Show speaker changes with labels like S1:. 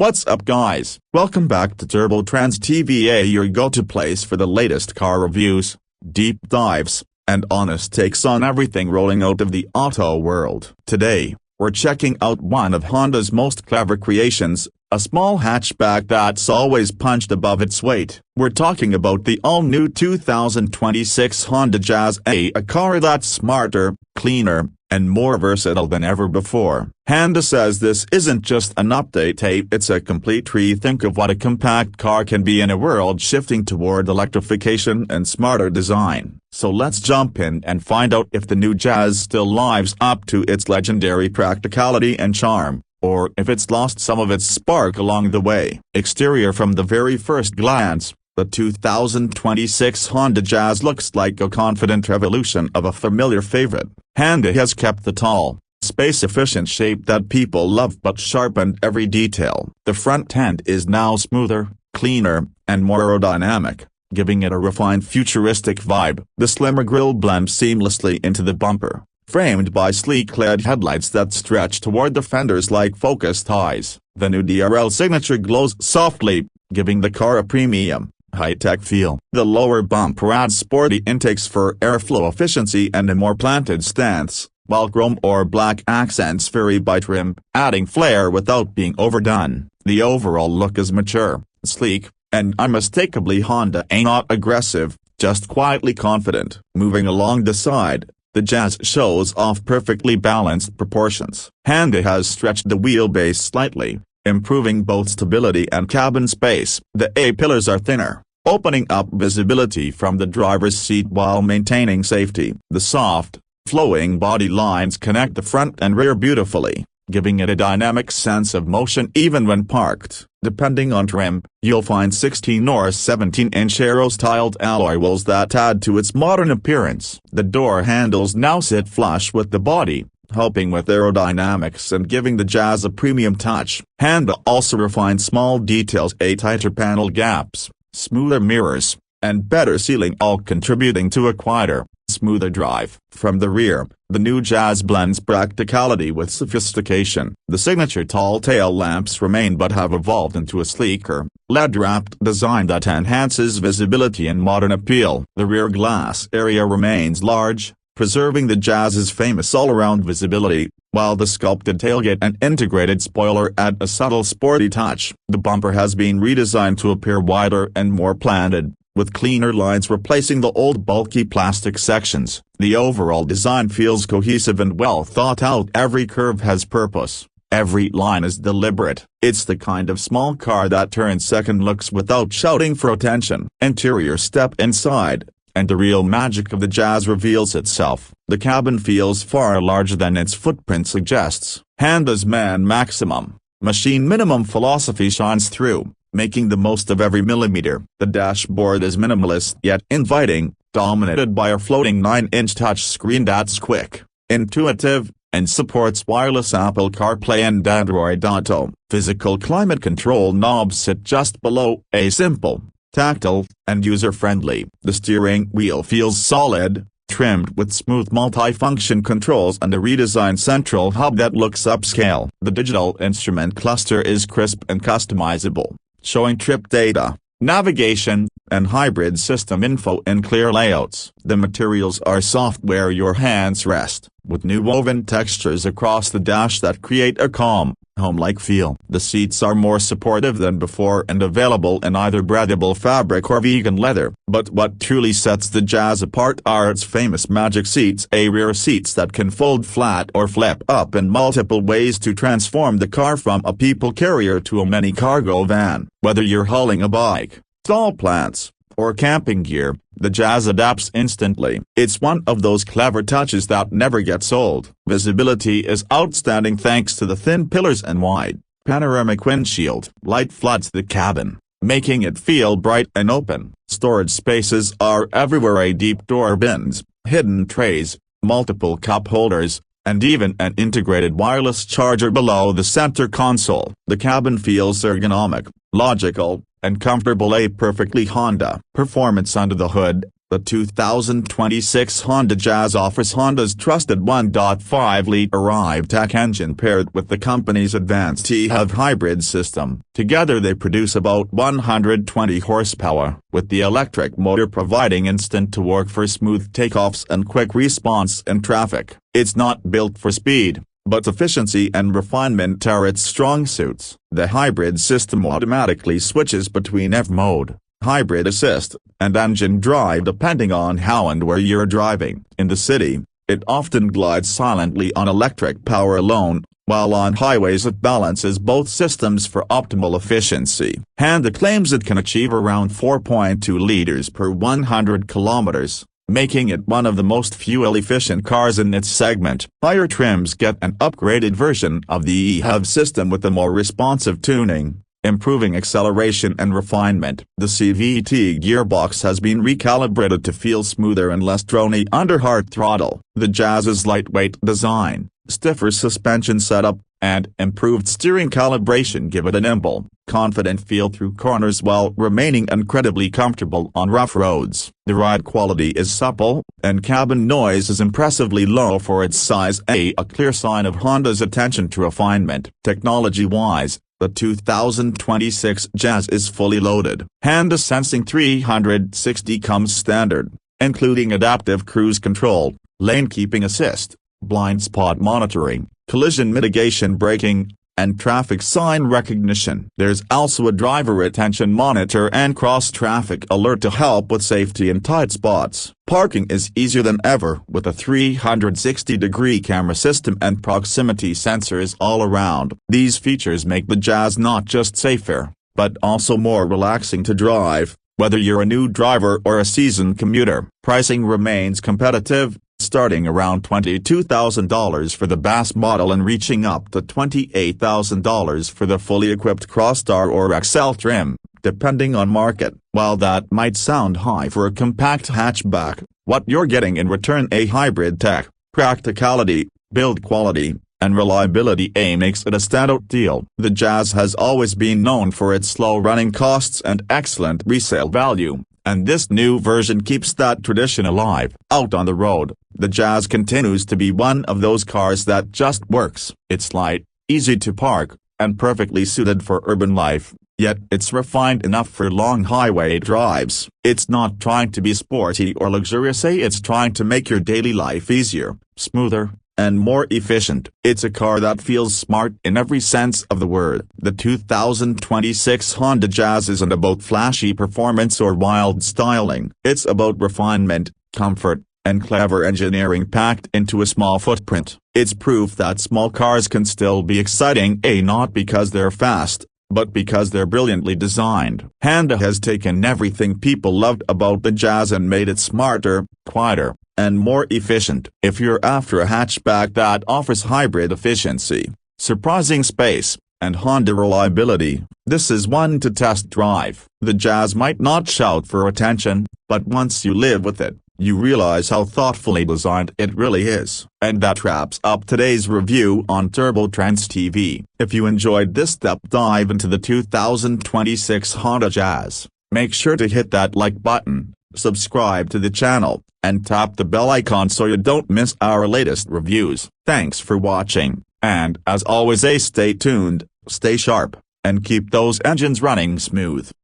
S1: What's up guys, welcome back to Turbo Trendz TV, your go-to place for the latest car reviews, deep dives, and honest takes on everything rolling out of the auto world. Today, we're checking out one of Honda's most clever creations, a small hatchback that's always punched above its weight. We're talking about the all-new 2026 Honda Jazz, a car that's smarter, cleaner, and more versatile than ever before. Honda says this isn't just an update, it's a complete rethink of what a compact car can be in a world shifting toward electrification and smarter design. So let's jump in and find out if the new Jazz still lives up to its legendary practicality and charm, or if it's lost some of its spark along the way. Exterior. From the very first glance, the 2026 Honda Jazz looks like a confident evolution of a familiar favorite. Honda has kept the tall, space-efficient shape that people love but sharpened every detail. The front end is now smoother, cleaner, and more aerodynamic, giving it a refined futuristic vibe. The slimmer grille blends seamlessly into the bumper, framed by sleek LED headlights that stretch toward the fenders like focused eyes. The new DRL signature glows softly, giving the car a premium, high-tech feel. The lower bumper adds sporty intakes for airflow efficiency and a more planted stance, while chrome or black accents vary by trim, adding flair without being overdone. The overall look is mature, sleek, and unmistakably Honda. Not aggressive, just quietly confident. Moving along the side, the Jazz shows off perfectly balanced proportions. Honda has stretched the wheelbase slightly, improving both stability and cabin space. The A-pillars are thinner, opening up visibility from the driver's seat while maintaining safety. The soft, flowing body lines connect the front and rear beautifully, giving it a dynamic sense of motion even when parked. Depending on trim, you'll find 16 or 17-inch aero-styled alloy wheels that add to its modern appearance. The door handles now sit flush with the body, helping with aerodynamics and giving the Jazz a premium touch. Honda also refined small details, tighter panel gaps, smoother mirrors, and better sealing, all contributing to a quieter, smoother drive. From the rear, the new Jazz blends practicality with sophistication. The signature tall tail lamps remain but have evolved into a sleeker, LED-wrapped design that enhances visibility and modern appeal. The rear glass area remains large, preserving the Jazz's famous all-around visibility, while the sculpted tailgate and integrated spoiler add a subtle sporty touch. The bumper has been redesigned to appear wider and more planted, with cleaner lines replacing the old bulky plastic sections. The overall design feels cohesive and well thought out. Every curve has purpose, every line is deliberate. It's the kind of small car that turns second looks without shouting for attention. Interior. Step inside, and the real magic of the Jazz reveals itself. The cabin feels far larger than its footprint suggests. Honda's man maximum, machine minimum philosophy shines through, making the most of every millimeter. The dashboard is minimalist yet inviting, dominated by a floating 9-inch touchscreen that's quick, intuitive, and supports wireless Apple CarPlay and Android Auto. Physical climate control knobs sit just below, simple, tactile, and user-friendly. The steering wheel feels solid, trimmed with smooth multifunction controls and a redesigned central hub that looks upscale. The digital instrument cluster is crisp and customizable, showing trip data, navigation, and hybrid system info in clear layouts. The materials are soft where your hands rest, with new woven textures across the dash that create a calm, home-like feel. The seats are more supportive than before and available in either breathable fabric or vegan leather. But what truly sets the Jazz apart are its famous magic seats, rear seats that can fold flat or flip up in multiple ways to transform the car from a people carrier to a mini cargo van. Whether you're hauling a bike, tall plants, or camping gear, the Jazz adapts instantly. It's one of those clever touches that never gets old. Visibility is outstanding thanks to the thin pillars and wide, panoramic windshield. Light floods the cabin, making it feel bright and open. Storage spaces are everywhere, deep door bins, hidden trays, multiple cup holders, and even an integrated wireless charger below the center console. The cabin feels ergonomic, logical, and comfortable, a perfectly Honda performance under the hood. The 2026 Honda Jazz offers Honda's trusted 1.5-liter rethink engine paired with the company's advanced e-HEV hybrid system. Together they produce about 120 horsepower, with the electric motor providing instant torque for smooth takeoffs and quick response in traffic. It's not built for speed, but efficiency and refinement are its strong suits. The hybrid system automatically switches between EV mode, hybrid assist, and engine drive depending on how and where you're driving. In the city, it often glides silently on electric power alone, while on highways it balances both systems for optimal efficiency. Honda claims it can achieve around 4.2 liters per 100 kilometers, making it one of the most fuel-efficient cars in its segment. Higher trims get an upgraded version of the e-HEV system with a more responsive tuning, improving acceleration and refinement. The CVT gearbox has been recalibrated to feel smoother and less drony under hard throttle. The Jazz's lightweight design, stiffer suspension setup, and improved steering calibration give it a nimble, confident feel through corners while remaining incredibly comfortable on rough roads. The ride quality is supple, and cabin noise is impressively low for its size, a clear sign of Honda's attention to refinement. Technology-wise, the 2026 Jazz is fully loaded. Honda Sensing 360 comes standard, including adaptive cruise control, lane keeping assist, blind spot monitoring, collision mitigation braking, and traffic sign recognition. There's also a driver attention monitor and cross-traffic alert to help with safety in tight spots. Parking is easier than ever with a 360-degree camera system and proximity sensors all around. These features make the Jazz not just safer, but also more relaxing to drive, whether you're a new driver or a seasoned commuter. Pricing remains competitive, starting around $22,000 for the base model and reaching up to $28,000 for the fully equipped Crossstar or XL trim, depending on market. While that might sound high for a compact hatchback, what you're getting in return a hybrid tech, practicality, build quality, and reliability makes it a standout deal. The Jazz has always been known for its slow running costs and excellent resale value, and this new version keeps that tradition alive. Out on the road, the Jazz continues to be one of those cars that just works. It's light, easy to park, and perfectly suited for urban life, yet it's refined enough for long highway drives. It's not trying to be sporty or luxurious, it's trying to make your daily life easier, smoother, and more efficient. It's a car that feels smart in every sense of the word. The 2026 Honda Jazz isn't about flashy performance or wild styling. It's about refinement, comfort, and clever engineering packed into a small footprint. It's proof that small cars can still be exciting, not because they're fast, but because they're brilliantly designed. Honda has taken everything people loved about the Jazz and made it smarter, quieter, and more efficient. If you're after a hatchback that offers hybrid efficiency, surprising space, and Honda reliability, this is one to test drive. The Jazz might not shout for attention, but once you live with it, you realize how thoughtfully designed it really is. And that wraps up today's review on Turbo Trendz TV. If you enjoyed this deep dive into the 2026 Honda Jazz, make sure to hit that like button, subscribe to the channel, and tap the bell icon so you don't miss our latest reviews. Thanks for watching, and as always, stay tuned, stay sharp, and keep those engines running smooth.